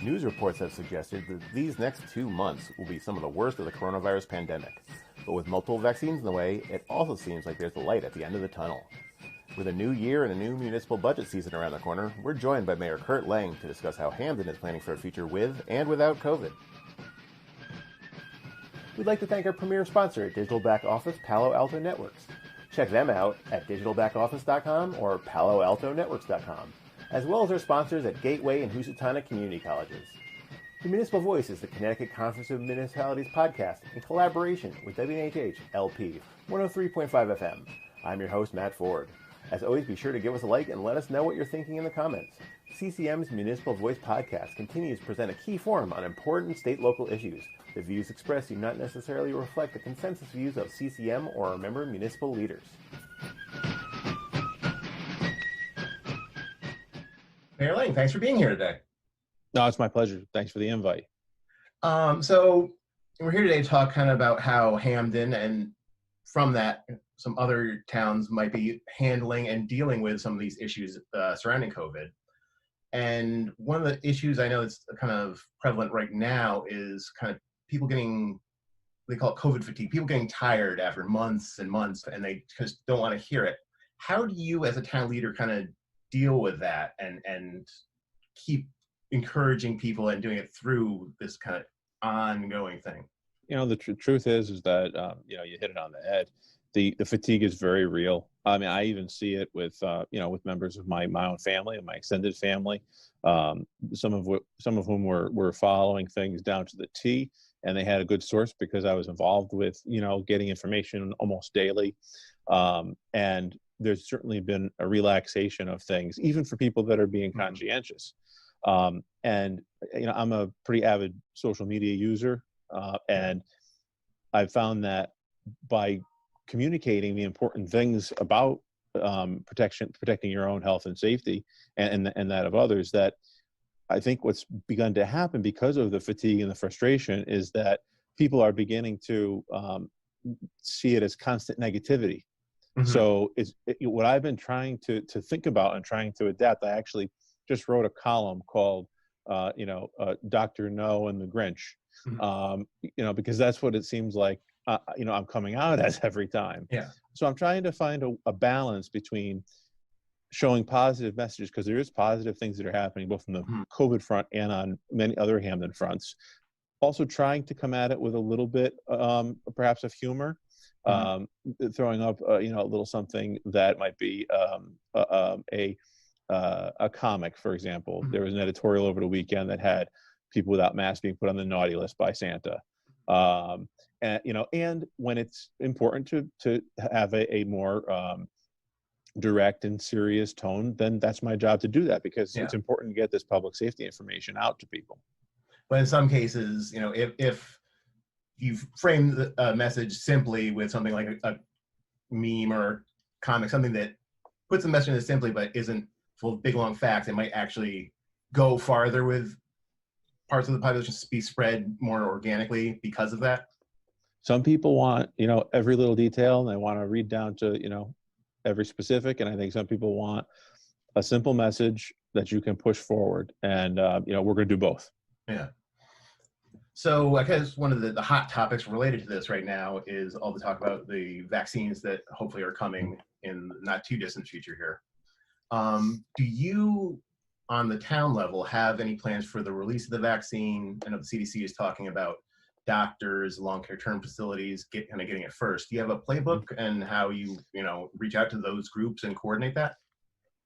News reports have suggested that these next 2 months will be some of the worst of the coronavirus pandemic. But with multiple vaccines in the way, it also seems like there's a light at the end of the tunnel. With a new year and a new municipal budget season around the corner, we're joined by Mayor Curt Leng to discuss how Hamden is planning for a future with and without COVID. We'd like to thank our premier sponsor at Digital Back Office, Palo Alto Networks. Check them out at digitalbackoffice.com or paloaltonetworks.com, as well as our sponsors at Gateway and Housatonic Community Colleges. The Municipal Voice is the Connecticut Conference of Municipalities podcast in collaboration with WNHH LP 103.5 FM. I'm your host, Matt Ford. As always, be sure to give us a like and let us know what you're thinking in the comments. CCM's Municipal Voice podcast continues to present a key forum on important state-local issues. The views expressed do not necessarily reflect the consensus views of CCM or our member municipal leaders. Mayor Leng, thanks for being here today. No, it's my pleasure. Thanks for the invite. So we're here today to talk kind of about how Hamden and from that, some other towns might be handling and dealing with some of these issues surrounding COVID. And one of the issues I know that's kind of prevalent right now is kind of people getting, they call it COVID fatigue, people getting tired after months and months and they just don't want to hear it. How do you as a town leader kind of deal with that and keep encouraging people and doing it through this kind of ongoing thing? You know, the truth is that, you hit it on the head. The fatigue is very real. I mean, I even see it with, with members of my own family and my extended family, some of whom were following things down to the T, and they had a good source because I was involved with, getting information almost daily. And there's certainly been a relaxation of things, even for people that are being conscientious. And I'm a pretty avid social media user, and I've found that by communicating the important things about protecting your own health and safety and that of others, that I think what's begun to happen because of the fatigue and the frustration is that people are beginning to see it as constant negativity. Mm-hmm. So what I've been trying to think about and trying to adapt. I actually just wrote a column called Dr. No and the Grinch, mm-hmm. Because that's what it seems like I'm coming out as every time. Yeah. So I'm trying to find a balance between showing positive messages, because there is positive things that are happening both from the COVID front and on many other Hamden fronts. Also trying to come at it with a little bit, perhaps of humor, throwing up, a little something that might be a comic, for example. There was an editorial over the weekend that had people without masks being put on the naughty list by Santa. And when it's important to have a more direct and serious tone, then that's my job to do that, because it's important to get this public safety information out to people. But in some cases, if you've framed the message simply with something like a meme or comic, something that puts the message in simply but isn't full of big long facts, it might actually go farther with parts of the population to be spread more organically because of that. Some people want, every little detail, and they want to read down to, every specific. And I think some people want a simple message that you can push forward. And, we're going to do both. Yeah. So I guess one of the hot topics related to this right now is all the talk about the vaccines that hopefully are coming in the not too distant future here. Do you, on the town level, have any plans for the release of the vaccine? I know the CDC is talking about doctors, long-care term facilities getting it first. Do you have a playbook and how you reach out to those groups and coordinate that?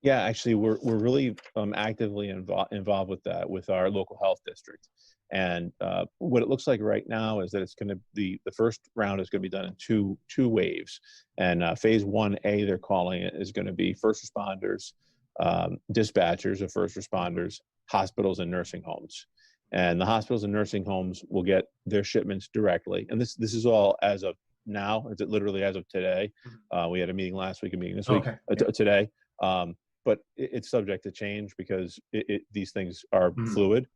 Yeah, actually, we're really actively involved with that with our local health district. And what it looks like right now is that it's going to be, the first round is going to be done in two waves. And phase 1A, they're calling it, is going to be first responders, dispatchers of first responders, hospitals, and nursing homes. And the hospitals and nursing homes will get their shipments directly. And this is all as of now. It's literally as of today. We had a meeting last week, a meeting this week, today. But it's subject to change because these things are fluid.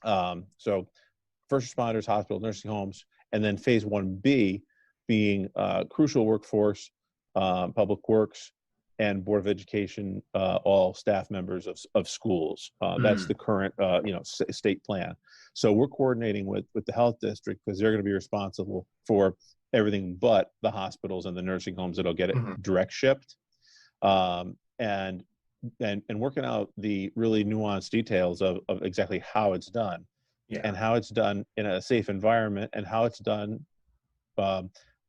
So first responders, hospitals, nursing homes, and then phase 1B being crucial workforce, public works, and Board of Education, all staff members of schools. That's the current, state plan. So we're coordinating with the health district because they're going to be responsible for everything but the hospitals and the nursing homes that'll get it direct shipped, and working out the really nuanced details of exactly how it's done, and how it's done in a safe environment, and how it's done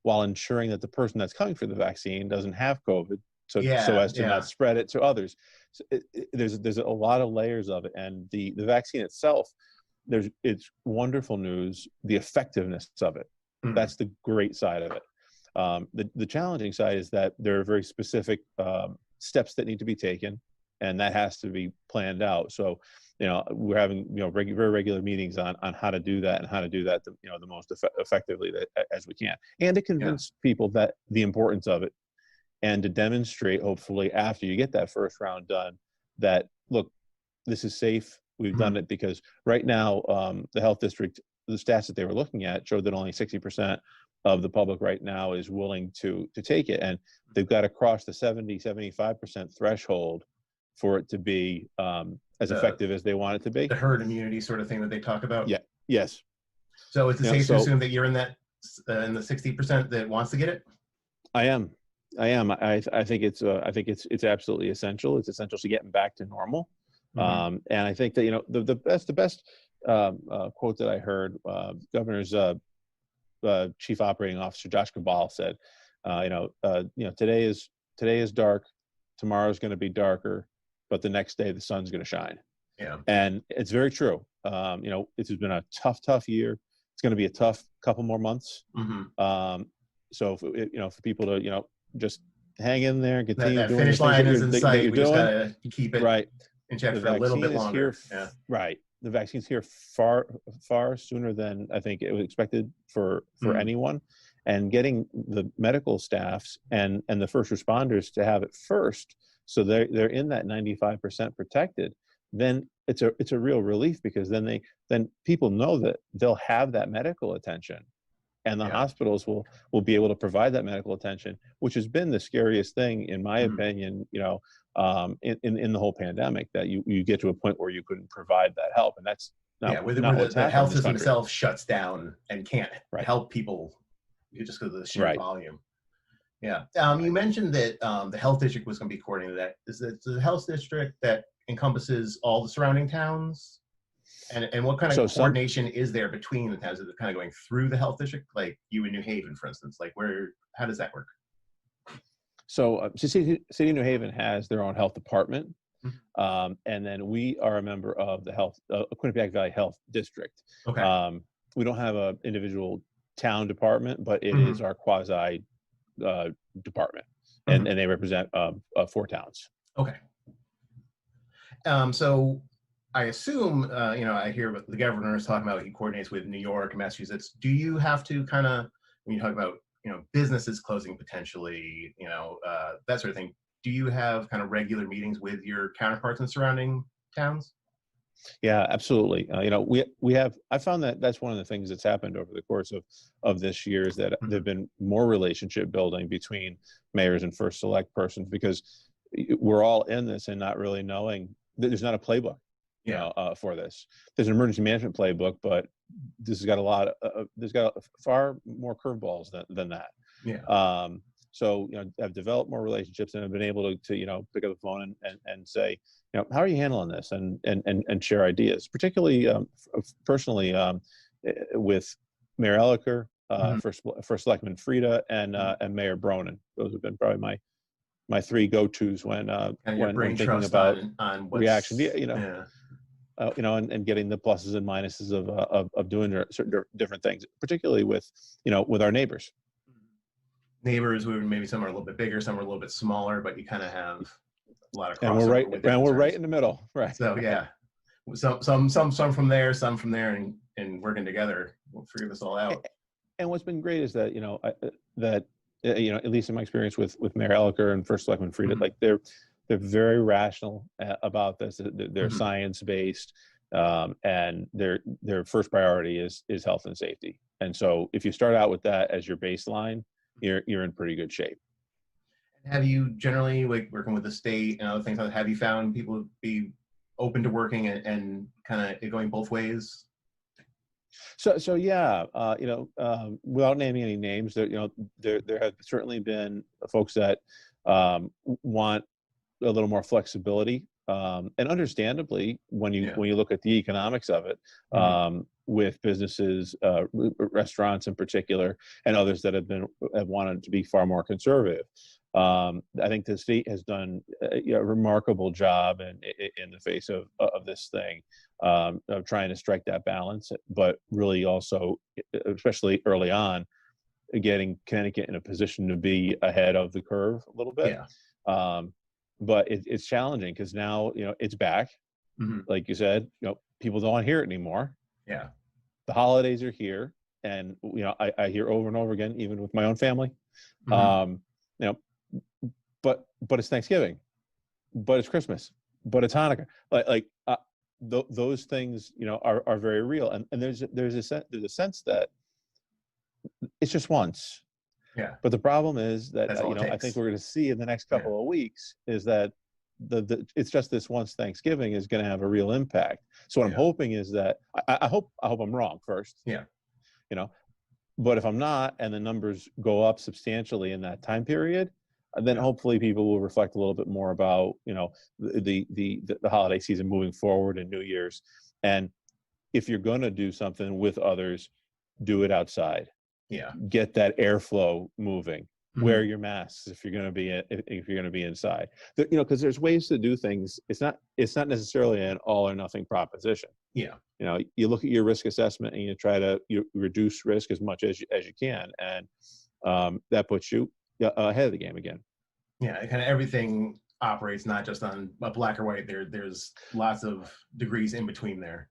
while ensuring that the person that's coming for the vaccine doesn't have COVID, so as to not spread it to others. So there's a lot of layers of it, and the vaccine itself, it's wonderful news, the effectiveness of it. That's the great side of it. The challenging side is that there are very specific steps that need to be taken, and that has to be planned out. So, we're having very regular meetings on how to do that, and how to do that the most effectively as we can, and to convince people that the importance of it, and to demonstrate, hopefully after you get that first round done, that look, this is safe. We've done it, because right now the health district, the stats that they were looking at showed that only 60% of the public right now is willing to take it, and they've got to cross the 70-75% threshold for it to be as effective as they want it to be. The herd immunity sort of thing that they talk about. Yeah. Yes. So is it safe to assume that you're in that in the 60% that wants to get it? I am. I think it's absolutely essential. It's essential to getting back to normal. And I think that the best quote that I heard, Governor's Chief Operating Officer Josh Cabal said, today is dark, tomorrow's going to be darker, but the next day the sun's going to shine. Yeah, and it's very true. It's been a tough year. It's going to be a tough couple more months. So for people to just hang in there, continue that doing finish line is in sight. We just gotta keep it right in check for a little bit longer. Right. The vaccine's here far sooner than I think it was expected for anyone, and getting the medical staffs and the first responders to have it first, so they're in that 95% protected. Then it's a real relief, because then people know that they'll have that medical attention, and the hospitals will be able to provide that medical attention, which has been the scariest thing, in my opinion, in the whole pandemic, that you get to a point where you couldn't provide that help. And that's not what's happening. The health system itself shuts down and can't help people just because of the sheer volume. Yeah. You mentioned that the health district was going to be coordinating that. Is it the health district that encompasses all the surrounding towns? And what kind of coordination is there between the towns? Is it kind of going through the health district, like you in New Haven, for instance? Like how does that work? So City of New Haven has their own health department, and then we are a member of the Quinnipiac Valley Health District. Okay. We don't have an individual town department, but it is our quasi department, and they represent 4 towns. Okay. So I assume, I hear what the governor is talking about, he coordinates with New York and Massachusetts. Do you have to kind of, when you talk about, businesses closing potentially, that sort of thing, do you have kind of regular meetings with your counterparts in surrounding towns? Yeah, absolutely. We have, I found that that's one of the things that's happened over the course of this year, is that there've been more relationship building between mayors and first select persons, because we're all in this and not really knowing, there's not a playbook. For this. There's an emergency management playbook, but this has got there's got far more curveballs than that. Yeah. So I've developed more relationships, and I've been able to pick up the phone and say, how are you handling this, and share ideas, particularly personally with Mayor Elliker, First Selectman Frieda, and Mayor Bronin. Those have been probably my 3 go-tos when thinking about on reaction. And getting the pluses and minuses of doing certain different things, particularly with our neighbors. Neighbors, maybe some are a little bit bigger, some are a little bit smaller, but you kind of have a lot of crossover. And we're right in the middle, right? So yeah, some from there, and working together, we'll figure this all out. And what's been great is that at least in my experience with Mayor Elliker and First Selectman Frieda, like they're very rational about this. They're science-based, and their first priority is health and safety. And so if you start out with that as your baseline, you're in pretty good shape. Have you generally, like working with the state and other things, have you found people be open to working and kind of going both ways? So yeah, without naming any names, there have certainly been folks that want a little more flexibility, and understandably, when you look at the economics of it, with businesses, restaurants in particular, and others that have wanted to be far more conservative. I think the state has done a remarkable job in the face of this thing, of trying to strike that balance, but really also, especially early on, getting Connecticut in a position to be ahead of the curve a little bit. Yeah. But it's challenging because now, it's back. Like you said, people don't want to hear it anymore. Yeah. The holidays are here, and I hear over and over again, even with my own family, but it's Thanksgiving, but it's Christmas, but it's Hanukkah. Those things, are very real, and there's a sense that it's just once. Yeah. But the problem is that I think we're going to see in the next couple of weeks is that it's just this once Thanksgiving is going to have a real impact. So what I'm hoping is that I hope I'm wrong first. Yeah. But if I'm not, and the numbers go up substantially in that time period, then hopefully people will reflect a little bit more about the holiday season moving forward and New Year's. And if you're going to do something with others, do it outside. Yeah. Get that airflow moving. Wear your masks if you're going to be inside. Because there's ways to do things. It's not necessarily an all or nothing proposition. Yeah. You look at your risk assessment and you try to reduce risk as much as you can, and that puts you ahead of the game again. Yeah, kind of everything operates not just on a black or white. There's lots of degrees in between there.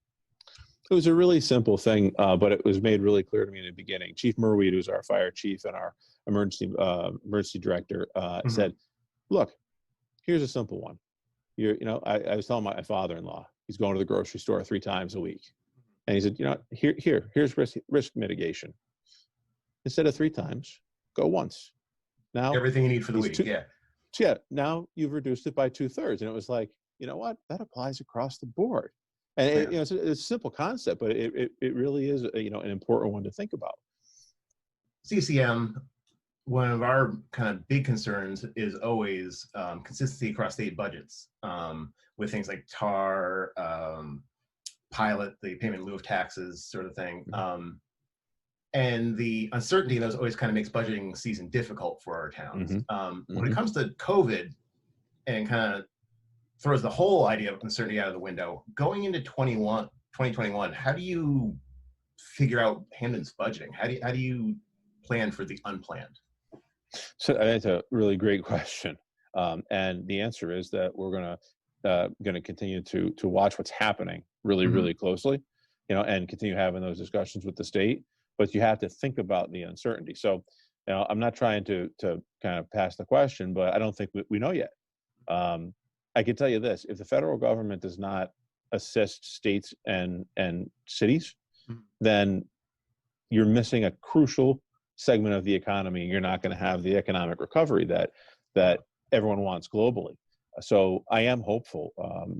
It was a really simple thing, but it was made really clear to me in the beginning. Chief Merweed, who's our fire chief and our emergency director, said, "Look, here's a simple one. I was telling my father-in-law, he's going to the grocery store 3 times a week, and he said, here's risk mitigation. Instead of 3 times, go once. Now everything you need for the week. Yeah. Now you've reduced it by 2/3, and it was like, you know what? That applies across the board." And it's a simple concept, but it really is an important one to think about. CCM, one of our kind of big concerns is always consistency across state budgets, with things like TAR, pilot, the payment in lieu of taxes sort of thing. And the uncertainty of those always kind of makes budgeting season difficult for our towns. When it comes to COVID and kind of throws the whole idea of uncertainty out of the window, going into 2021, how do you figure out Hamden's budgeting? How do you plan for the unplanned? So that's a really great question, and the answer is that we're gonna continue to watch what's happening really closely, and continue having those discussions with the state. But you have to think about the uncertainty. So, I'm not trying to kind of pass the question, but I don't think we know yet. I can tell you this: if the federal government does not assist states and cities, then you're missing a crucial segment of the economy. You're not going to have the economic recovery that everyone wants globally. So I am hopeful.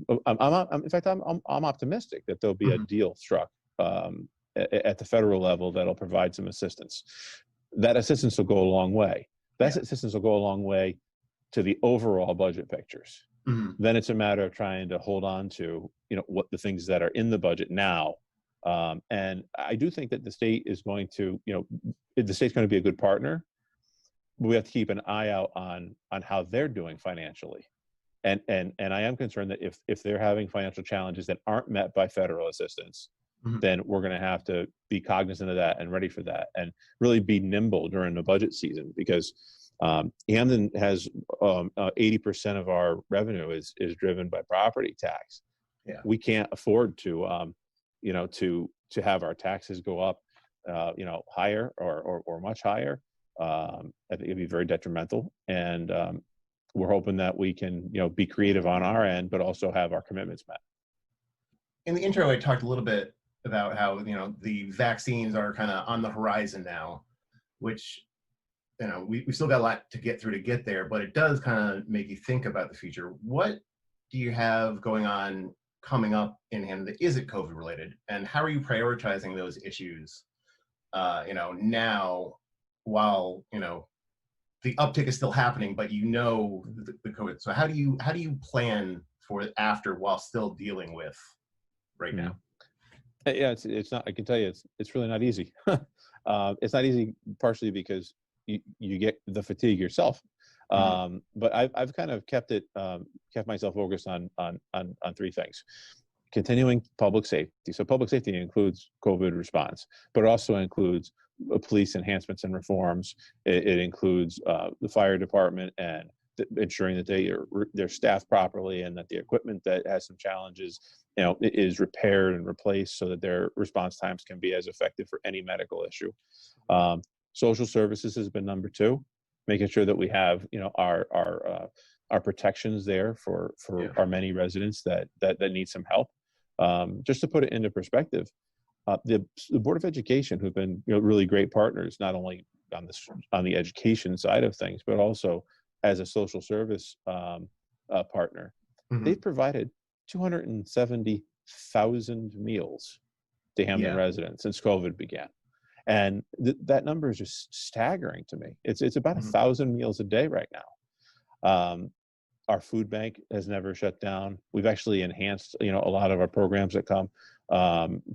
In fact, I'm optimistic that there'll be a deal struck at the federal level that'll provide some assistance. That assistance will go a long way. That assistance will go a long way to the overall budget pictures. Then it's a matter of trying to hold on to, what the things that are in the budget now. And I do think that the state is going to, the state's going to be a good partner, but we have to keep an eye out on how they're doing financially. And I am concerned that if they're having financial challenges that aren't met by federal assistance, then we're going to have to be cognizant of that and ready for that, and really be nimble during the budget season, because Hamden has 80% of our revenue is driven by property tax. Yeah. We can't afford to have our taxes go up, higher or much higher. I think it'd be very detrimental, and we're hoping that we can, be creative on our end, but also have our commitments met. In the intro, I talked a little bit about how, the vaccines are kind of on the horizon now, which we still got a lot to get through to get there, but it does kind of make you think about the future. What do you have going on coming up in Hamden that isn't COVID related, and how are you prioritizing those issues now, while the uptick is still happening, but the COVID. So how do you plan for it after, while still dealing with right now? Yeah, it's not. I can tell you, it's really not easy. It's not easy, partially because you get the fatigue yourself. But I've kind of kept myself focused on three things: continuing public safety. So public safety includes COVID response, but it also includes police enhancements and reforms. It includes the fire department and ensuring that they're staffed properly, and that the equipment that has some challenges, is repaired and replaced so that their response times can be as effective for any medical issue. Social services has been number two, making sure that we have, our protections there for our many residents that need some help. Just to put it into perspective, the Board of Education, who've been really great partners, not only on the education side of things, but also as a social service partner, they've provided 270,000 meals to Hamden residents since COVID began. And that number is just staggering to me. It's about 1,000 meals a day right now. Our food bank has never shut down. We've actually enhanced, a lot of our programs that come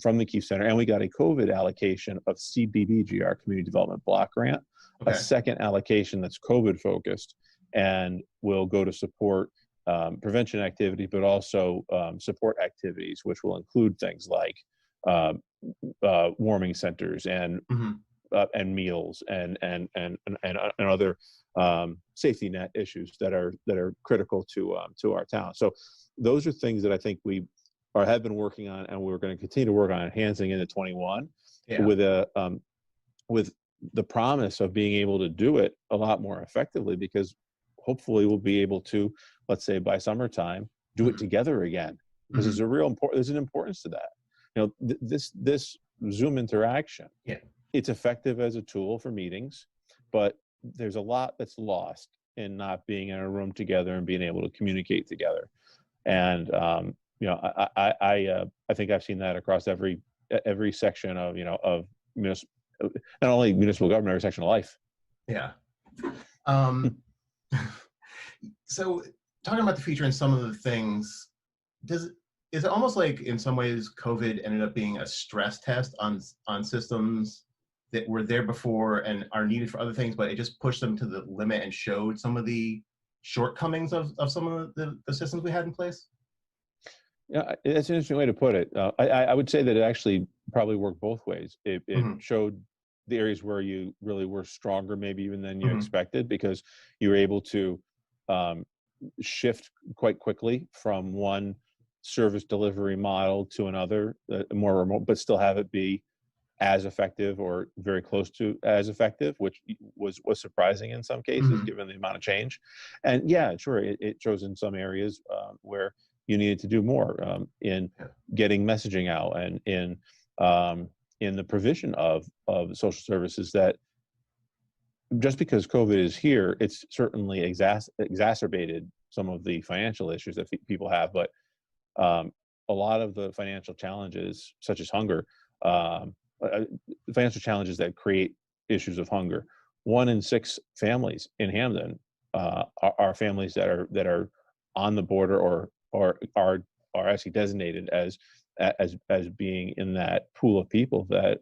from the Keefe Center, and we got a COVID allocation of CBBG, our Community Development Block Grant, a second allocation that's COVID focused, and will go to support prevention activity, but also support activities, which will include things like warming centers and meals and other safety net issues that are critical to our town. So those are things that I think we have been working on, and we're going to continue to work on enhancing into 21 with the promise of being able to do it a lot more effectively, because hopefully we'll be able to, let's say by summertime, do it together again. Because there's an importance to that. This Zoom interaction, it's effective as a tool for meetings, but there's a lot that's lost in not being in a room together and being able to communicate together. And I think I've seen that across every section of of not only municipal government, every section of life. Yeah. So talking about the future and some of the things, is it almost like in some ways COVID ended up being a stress test on systems that were there before and are needed for other things, but it just pushed them to the limit and showed some of the shortcomings of some of the systems we had in place? Yeah, that's an interesting way to put it. I would say that it actually probably worked both ways. It showed the areas where you really were stronger, maybe even than you expected, because you were able to shift quite quickly from one service delivery model to another, more remote, but still have it be as effective or very close to as effective, which was surprising in some cases, given the amount of change. And yeah, sure, it shows in some areas where you needed to do more in getting messaging out, and in the provision of social services. That just because COVID is here, it's certainly exacerbated some of the financial issues that people have, but a lot of the financial challenges, such as hunger, financial challenges that create issues of hunger. 1 in 6 families in Hamden are families that are on the border or are actually designated as being in that pool of people that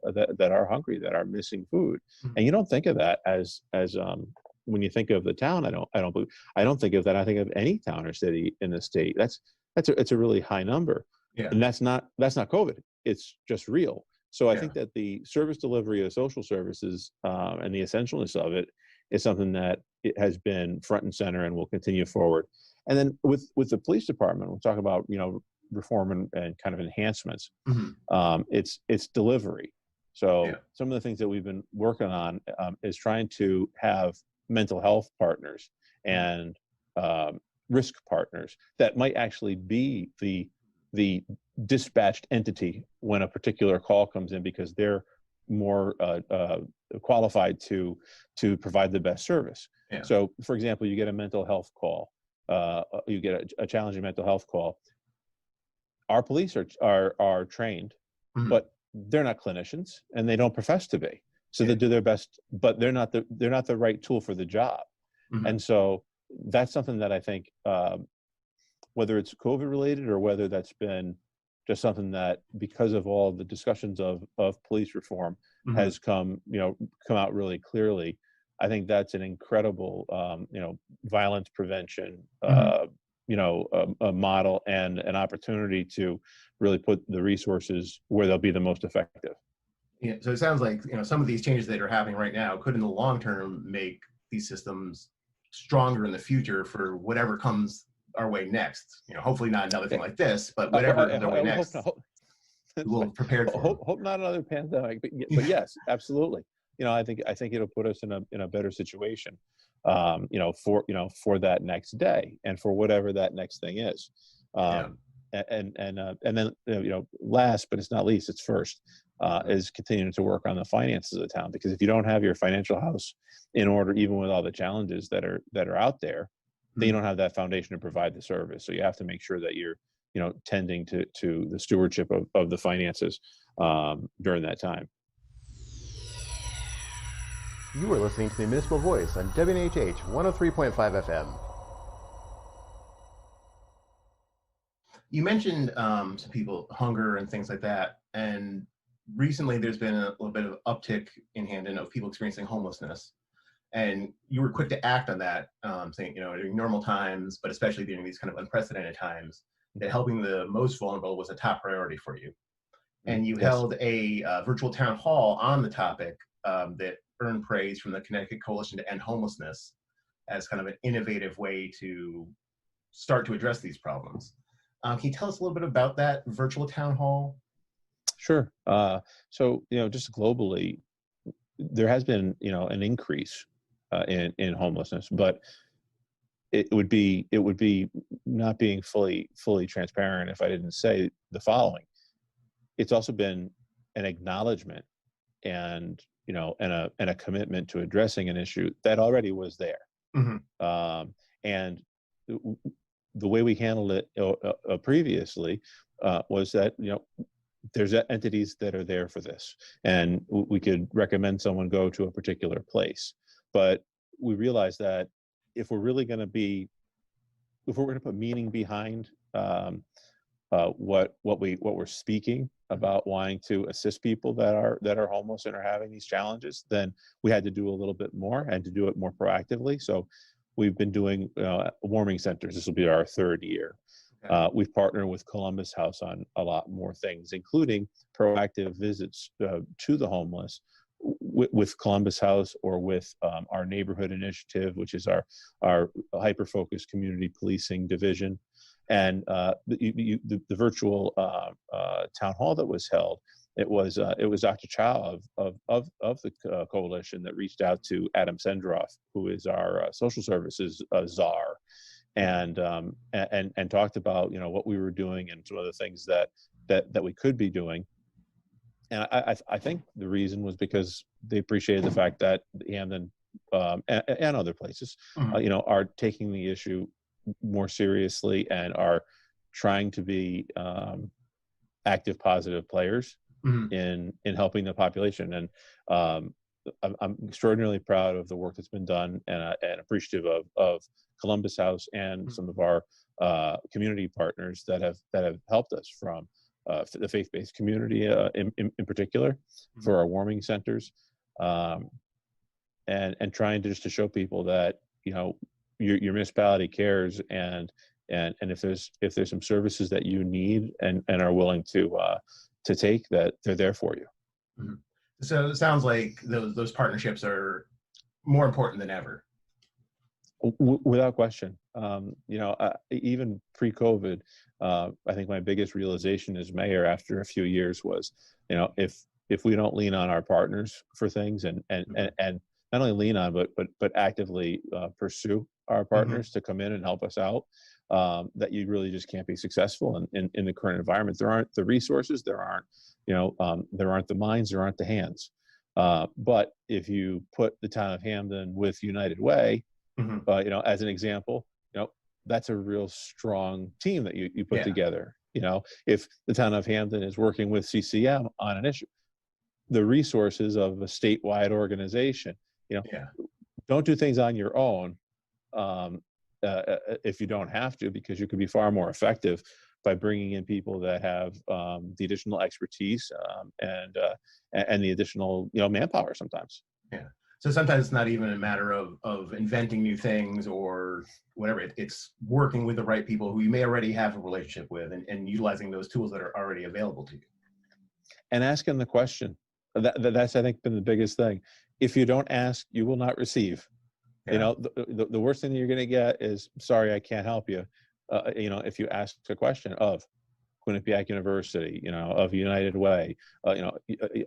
are hungry, that are missing food. And you don't think of that as when you think of the town. I don't think of that. I think of any town or city in the state. It's a really high number. And that's not COVID. It's just real. So I think that the service delivery of social services and the essentialness of it is something that it has been front and center and will continue forward. And then with the police department, we'll talk about reform and kind of enhancements. It's delivery. So some of the things that we've been working on is trying to have mental health partners and risk partners that might actually be the dispatched entity when a particular call comes in, because they're more qualified to provide the best service. Yeah. So, for example, you get a mental health call, you get a challenging mental health call. Our police are trained, but they're not clinicians, and they don't profess to be. So they do their best, but they're not the right tool for the job. And so that's something that I think, whether it's COVID related or whether that's been just something that, because of all the discussions of police reform, has come out really clearly. I think that's an incredible, violence prevention, a model and an opportunity to really put the resources where they'll be the most effective. Yeah. So it sounds like, some of these changes that are happening right now could, in the long term, make these systems stronger in the future for whatever comes our way next. Hopefully not another thing like this, but whatever their way next, we'll be prepared for. Hope not another pandemic, but yes, absolutely. I think it'll put us in a better situation, for that next day and for whatever that next thing is. And then last but it's not least, it's first, is continuing to work on the finances of the town, because if you don't have your financial house in order, even with all the challenges that are out there, then you don't have that foundation to provide the service. So you have to make sure that you're tending to the stewardship of the finances during that time. You are listening to the Municipal Voice on WNHH 103.5 FM. You mentioned some people, hunger and things like that, and recently there's been a little bit of uptick in Hamden of people experiencing homelessness, and you were quick to act on that, saying, during normal times, but especially during these kind of unprecedented times, that helping the most vulnerable was a top priority for you. And you held a virtual town hall on the topic that earned praise from the Connecticut Coalition to End Homelessness as kind of an innovative way to start to address these problems. Can you tell us a little bit about that virtual town hall? Sure. So, just globally, there has been, an increase in homelessness, but it would be not being fully transparent if I didn't say the following. It's also been an acknowledgement and a commitment to addressing an issue that already was there. And the way we handled it previously was that there's entities that are there for this, and we could recommend someone go to a particular place. But we realized that if we're going to put meaning behind what we're speaking about, wanting to assist people that are homeless and are having these challenges, then we had to do a little bit more and to do it more proactively. So we've been doing warming centers. This will be our third year. We've partnered with Columbus House on a lot more things, including proactive visits to the homeless with Columbus House, or with our neighborhood initiative, which is our hyper-focused community policing division. And the virtual town hall that was held, it was Dr. Chow of the coalition that reached out to Adam Sendroff, who is our social services czar, and talked about what we were doing and some of the things that we could be doing. And I think the reason was because they appreciated the fact that Hamden and other places, are taking the issue more seriously and are trying to be active, positive players in helping the population. And I'm extraordinarily proud of the work that's been done, and appreciative of Columbus House and some of our community partners that have helped us, from the faith-based community in particular, for our warming centers, and trying to show people that your municipality cares, and if there's some services that you need and are willing to take, that they're there for you. So it sounds like those partnerships are more important than ever. Without question. Even pre-COVID, I think my biggest realization as mayor after a few years was, if we don't lean on our partners for things, and not only lean on, but actively pursue our partners to come in and help us out, that you really just can't be successful in the current environment. There aren't the resources, there aren't the minds, there aren't the hands. But if you put the town of Hamden with United Way, you know, as an example, you know, that's a real strong team that you put together. You know, if the town of Hamden is working with CCM on an issue, the resources of a statewide organization, you know, don't do things on your own if you don't have to, because you could be far more effective by bringing in people that have the additional expertise and the additional, you know, manpower sometimes. Yeah. So sometimes it's not even a matter of inventing new things or whatever. It's working with the right people who you may already have a relationship with, and utilizing those tools that are already available to you. And asking the question. That's, I think, been the biggest thing. If you don't ask, you will not receive. You know, the worst thing that you're going to get is, sorry, I can't help you. You know, if you ask a question of Quinnipiac University, you know, of United Way, you know,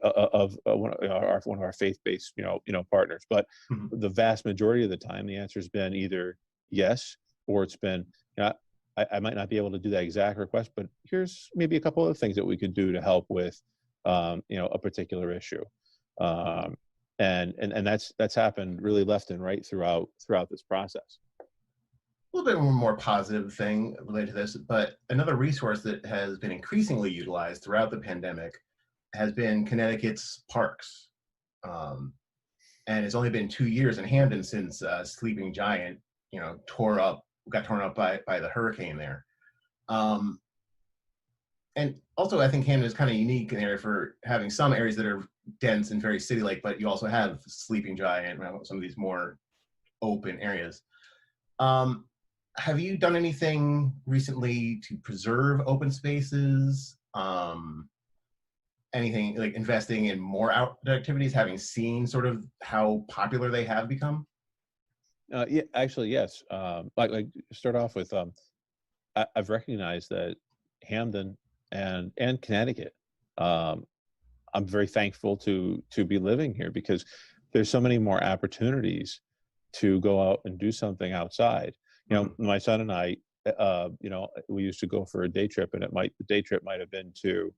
of one of our faith-based, you know, partners. But the vast majority of the time, the answer has been either yes, or it's been, you know, I might not be able to do that exact request, but here's maybe a couple of things that we could do to help with, you know, a particular issue. And that's happened really left and right throughout this process. A little bit more positive thing related to this, but another resource that has been increasingly utilized throughout the pandemic has been Connecticut's parks. And it's only been 2 years in Hamden since Sleeping Giant, you know, got torn up by the hurricane there. And also, I think Hamden is kind of unique in the area for having some areas that are dense and very city-like, but you also have Sleeping Giant, some of these more open areas. Have you done anything recently to preserve open spaces? Anything like investing in more outdoor activities, having seen sort of how popular they have become? Yeah, actually, yes. Like start off with, I've recognized that Hamden and Connecticut, I'm very thankful to be living here, because there's so many more opportunities to go out and do something outside. You know, my son and I, you know, we used to go for a day trip, and the day trip might have been to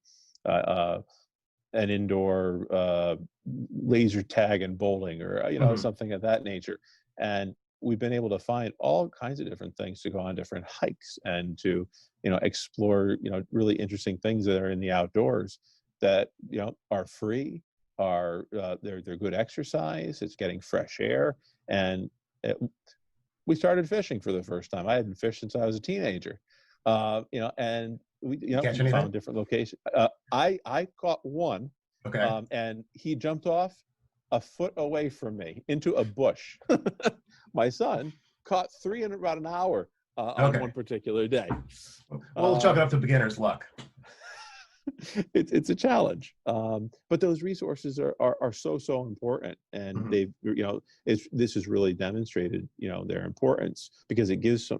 an indoor laser tag and bowling, or you know, something of that nature. And we've been able to find all kinds of different things to go on different hikes and to, you know, explore, you know, really interesting things that are in the outdoors that, you know, are free, they're good exercise, it's getting fresh air. And we started fishing for the first time. I hadn't fished since I was a teenager, you know, and we found different locations. I caught one, and he jumped off a foot away from me into a bush. My son caught 3 in about an hour on one particular day. We'll chalk it up to beginner's luck. It's a challenge, but those resources are so important, and they've, you know, this has really demonstrated, you know, their importance, because it gives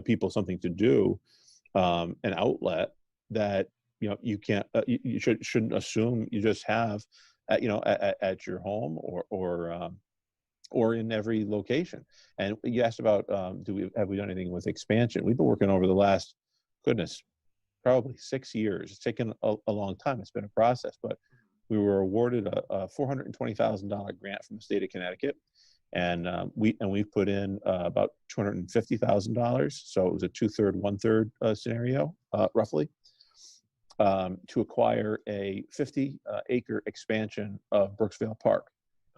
people something to do, an outlet that, you know, you can't you shouldn't assume you just have at, you know, at your home or in every location. And you asked about have we done anything with expansion? We've been working over the last, goodness, probably 6 years. It's taken a long time. It's been a process, but we were awarded a $420,000 grant from the state of Connecticut, and we've put in about $250,000. So it was a 2/3, 1/3 scenario, roughly, to acquire a 50-acre expansion of Brooksvale Park.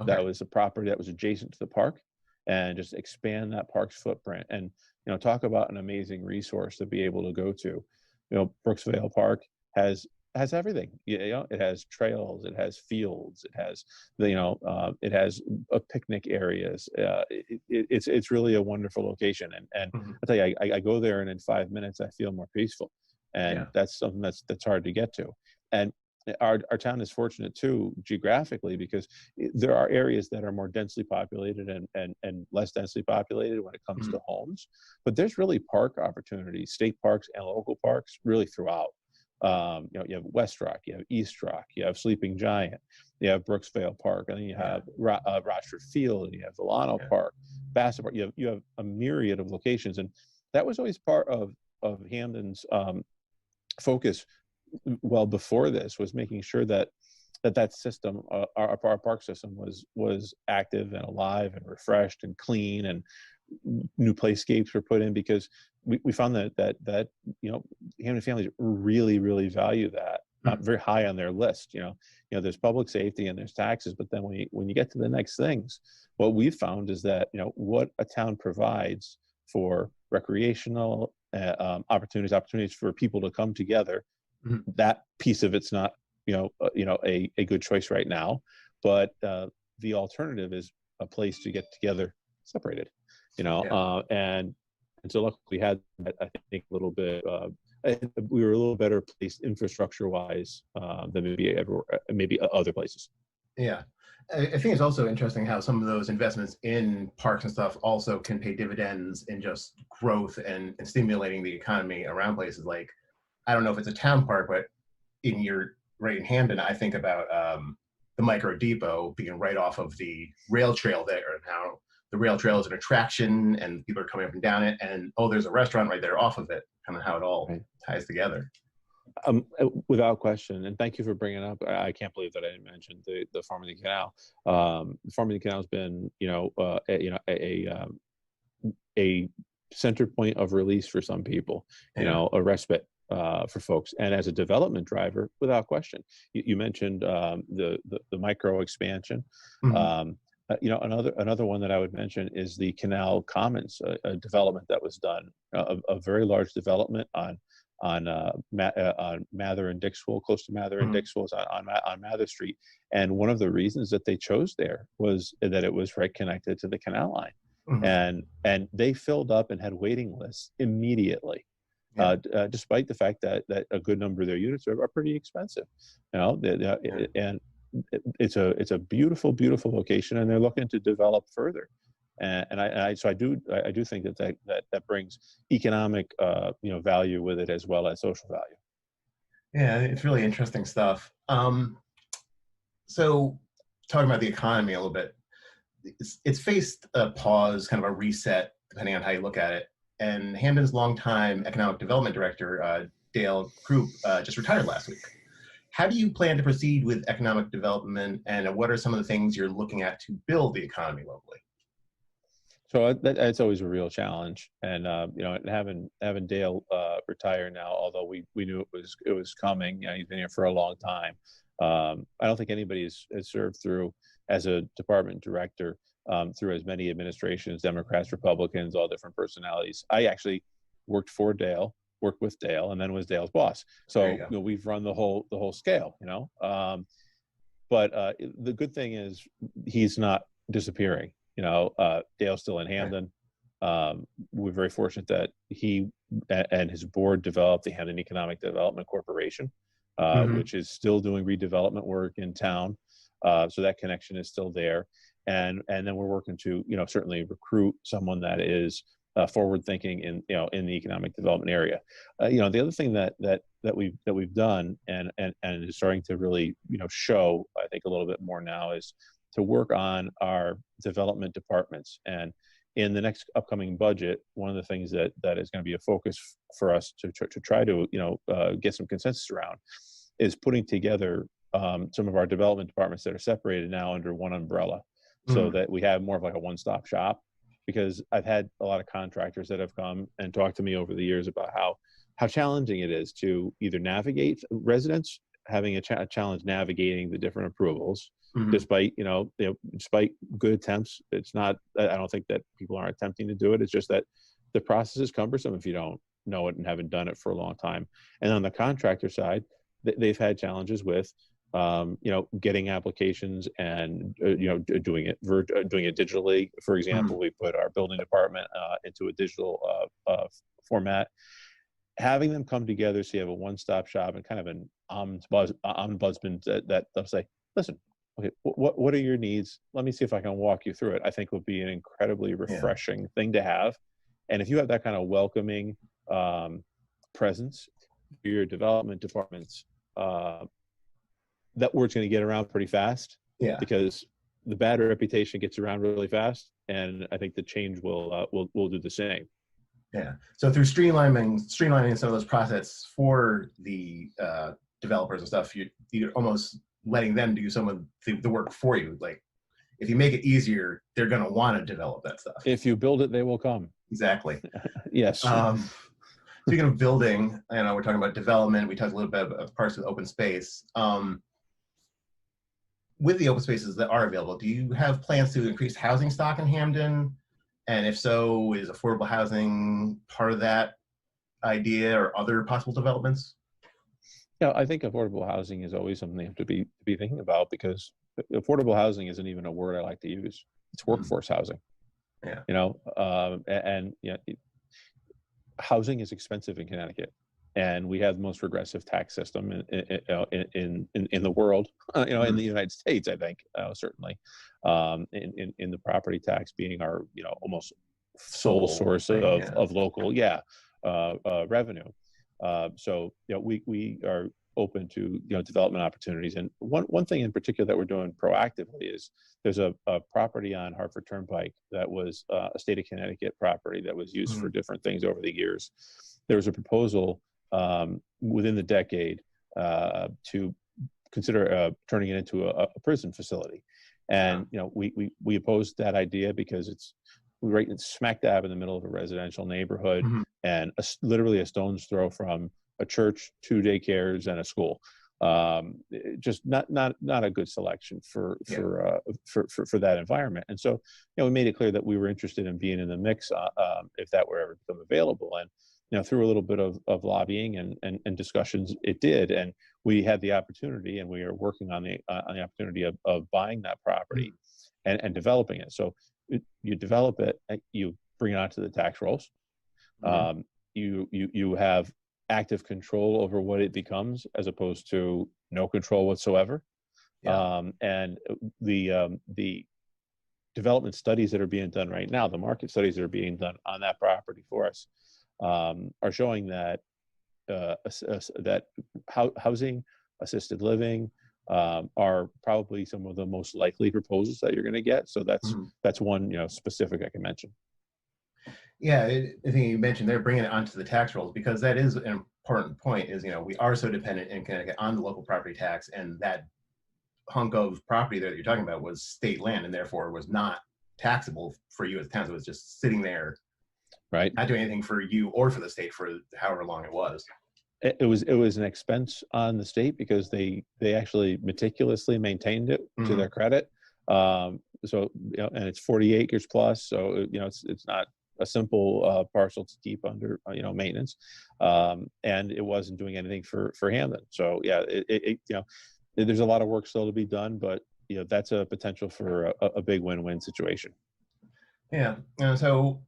That was a property that was adjacent to the park, and just expand that park's footprint. And, you know, talk about an amazing resource to be able to go to. You know, Brooksvale Park has everything. You know, it has trails, it has fields, it has it has picnic areas. It's really a wonderful location. And I tell you, I go there, and in 5 minutes I feel more peaceful. And that's something that's hard to get to. And our town is fortunate too, geographically, because there are areas that are more densely populated and less densely populated when it comes to homes. But there's really park opportunities, state parks and local parks, really throughout. You know, you have West Rock, you have East Rock, you have Sleeping Giant, you have Brooksvale Park, and then you have Rochford Field, and you have Volano Park, Bassett Park. You have a myriad of locations, and that was always part of Hamden's focus. Well, before this, was making sure that that system, our park system was active and alive and refreshed and clean, and new playscapes were put in, because we found that Hamden families really value that. Very high on their list. There's public safety and there's taxes, but then when you get to the next things, what we've found is that what a town provides for recreational opportunities for people to come together. That piece of it's not a good choice right now, but the alternative is a place to get together separated. And so luckily we had, I think, a little bit. We were a little better placed infrastructure-wise than maybe other places. Yeah, I think it's also interesting how some of those investments in parks and stuff also can pay dividends in just growth and stimulating the economy around places. Like, I don't know if it's a town park, but right in Hamden, I think about the Micro Depot being right off of the rail trail there, and how the rail trail is an attraction and people are coming up and down it, and there's a restaurant right there off of it, kind of how it all ties together. Without question, and thank you for bringing it up. I can't believe that I didn't mention the Farmington Canal. The Farmington Canal has been a center point of release for some people, a respite for folks, and as a development driver, without question. You mentioned the micro expansion. Another one that I would mention is the Canal Commons, a development that was done, a very large development on Mather and Dixwell, close to Mather and Dixwell, on Mather Street. And one of the reasons that they chose there was that it was right connected to the canal line, and they filled up and had waiting lists immediately. Despite the fact that a good number of their units are pretty expensive, and it's a beautiful location, and they're looking to develop further. And I do think that brings economic value with it, as well as social value. Yeah, it's really interesting stuff. So talking about the economy a little bit, it's faced a pause, kind of a reset, depending on how you look at it. And Hamden's longtime economic development director, Dale Krupp, just retired last week. How do you plan to proceed with economic development, and what are some of the things you're looking at to build the economy locally? So that's always a real challenge, and having Dale retire now, although we knew it was coming. He's been here for a long time. I don't think anybody has served through as a department director through as many administrations, Democrats, Republicans, all different personalities. I actually worked with Dale, and then was Dale's boss. So we've run the whole scale. But the good thing is he's not disappearing. Dale's still in Hamden. We're very fortunate that he and his board developed the Hamden Economic Development Corporation, which is still doing redevelopment work in town. So that connection is still there. And then we're working to, certainly recruit someone that is forward thinking in the economic development area. The other thing that we've done and is starting to really, show, I think, a little bit more now, is to work on our development departments. And in the next upcoming budget, one of the things that is going to be a focus for us to try to get some consensus around is putting together some of our development departments that are separated now under one umbrella, so that we have more of like a one-stop shop. Because I've had a lot of contractors that have come and talked to me over the years about how challenging it is to either navigate residents having a challenge navigating the different approvals, despite despite good attempts. It's not, I don't think that people aren't attempting to do it. It's just that the process is cumbersome if you don't know it and haven't done it for a long time. And on the contractor side, they've had challenges with getting applications and doing it digitally. For example, we put our building department into a digital format. Having them come together so you have a one-stop shop and kind of an ombudsman that they'll say, listen, okay, what are your needs? Let me see if I can walk you through it. I think will be an incredibly refreshing thing to have. And if you have that kind of welcoming presence for your development departments, that word's going to get around pretty fast. Because the bad reputation gets around really fast, and I think the change will do the same. So through streamlining some of those processes for the developers and stuff, you almost letting them do some of the work for you. Like, if you make it easier, they're going to want to develop that stuff. If you build it, they will come. Exactly. Yes. Speaking of building, I know we're talking about development. We talked a little bit about parts of open space. With the open spaces that are available, do you have plans to increase housing stock in Hamden? And if so, is affordable housing part of that idea or other possible developments? Yeah, I think affordable housing is always something you have to be thinking about, because affordable housing isn't even a word I like to use. It's workforce housing. Yeah. You know, and you know, housing is expensive in Connecticut, and we have the most regressive tax system in the world. You know, in the United States, I think certainly, in the property tax being our almost sole source of local revenue. So we are open to development opportunities, and one thing in particular that we're doing proactively is there's a property on Hartford Turnpike that was a state of Connecticut property that was used for different things over the years. There was a proposal within the decade to consider turning it into a prison facility, and we opposed that idea because it's right smack dab in the middle of a residential neighborhood, and literally a stone's throw from a church, 2 daycares, and a school. Just not a good selection for that environment. And so we made it clear that we were interested in being in the mix if that were ever become available. And through a little bit of lobbying and discussions, it did. And we had the opportunity, and we are working on the opportunity of buying that property and developing it. So you develop it, you bring it onto the tax rolls. You have active control over what it becomes, as opposed to no control whatsoever. And the development studies that are being done right now, the market studies that are being done on that property for us, are showing that that housing, assisted living, are probably some of the most likely proposals that you're going to get. So that's one specific I can mention. Yeah, I think you mentioned they're bringing it onto the tax rolls, because that is an important point. Is we are so dependent in Connecticut on the local property tax, and that hunk of property there that you're talking about was state land, and therefore was not taxable for you as a town. So it was just sitting there, right, not doing anything for you or for the state for however long it was. It was an expense on the state because they actually meticulously maintained it to their credit. So and it's 40 acres plus, so it's not a simple parcel to keep under maintenance, and it wasn't doing anything for Hamden. So yeah, there's a lot of work still to be done, but that's a potential for a big win-win situation. Yeah, so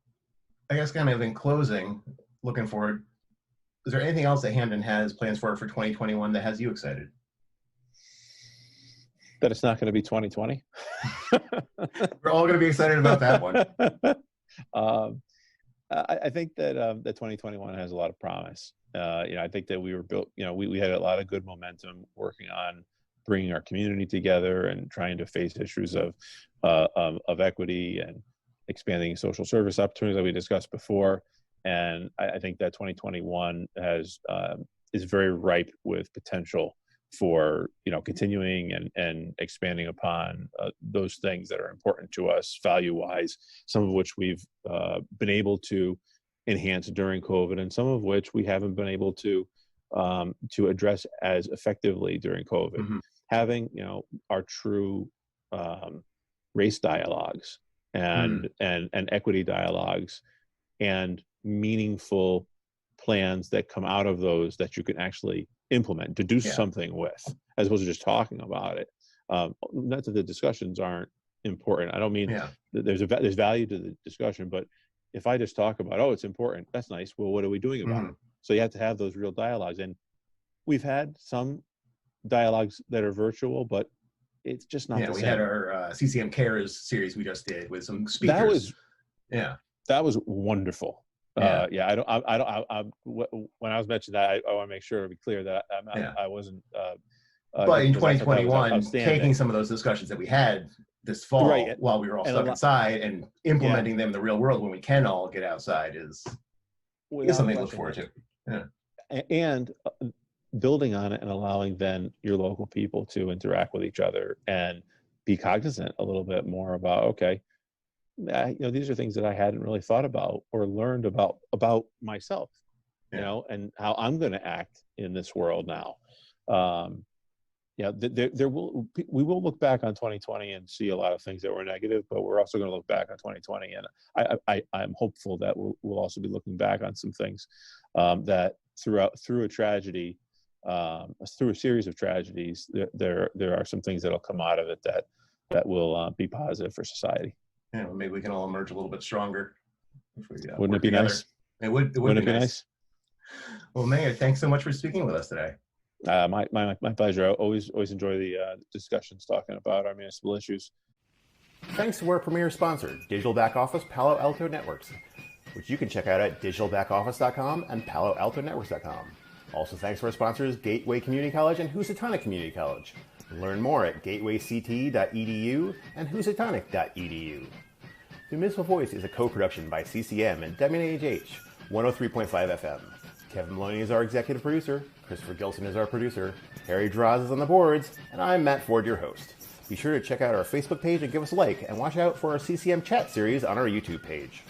I guess kind of in closing, looking forward, is there anything else that Hamden has plans for 2021 that has you excited? That it's not going to be 2020. We're all going to be excited about that one. I think that 2021 has a lot of promise. I think that we were built. We had a lot of good momentum working on bringing our community together and trying to face issues of equity and expanding social service opportunities that we discussed before. And I think that 2021 is very ripe with potential for continuing and expanding upon those things that are important to us value-wise, some of which we've been able to enhance during COVID, and some of which we haven't been able to address as effectively during COVID. Having our true race dialogues and equity dialogues and meaningful plans that come out of those that you can actually implement to do something with, as opposed to just talking about it. Not that the discussions aren't important. I don't mean that there's value to the discussion, but if I just talk about, it's important, that's nice. Well, what are we doing about it? So you have to have those real dialogues. And we've had some dialogues that are virtual, but it's just not the same. We had our CCM Cares series we just did with some speakers. That was wonderful. When I was mentioning that, I want to make sure to be clear that I wasn't. But in 2021, taking some of those discussions that we had this fall while we were all stuck inside and implementing them in the real world when we can all get outside is something to look forward to. And building on it and allowing then your local people to interact with each other and be cognizant a little bit more about, okay, these are things that I hadn't really thought about or learned about myself, and how I'm going to act in this world now. We will look back on 2020 and see a lot of things that were negative, but we're also going to look back on 2020, and I'm hopeful that we'll also be looking back on some things that through a tragedy, through a series of tragedies, there are some things that'll come out of it that will be positive for society. Yeah, well, maybe we can all emerge a little bit stronger. If we, Wouldn't it be together. nice? It would be nice. Well, Mayor, thanks so much for speaking with us today. My pleasure. I always enjoy the discussions talking about our municipal issues. Thanks to our premier sponsor, Digital Back Office Palo Alto Networks, which you can check out at digitalbackoffice.com and paloaltonetworks.com. Also thanks to our sponsors, Gateway Community College and Housatonic Community College. Learn more at gatewayct.edu and housatonic.edu. The Municipal Voice is a co-production by CCM and WNHH 103.5 FM. Kevin Maloney is our executive producer, Christopher Gilson is our producer, Harry Draws is on the boards, and I'm Matt Ford, your host. Be sure to check out our Facebook page and give us a like, and watch out for our CCM chat series on our YouTube page.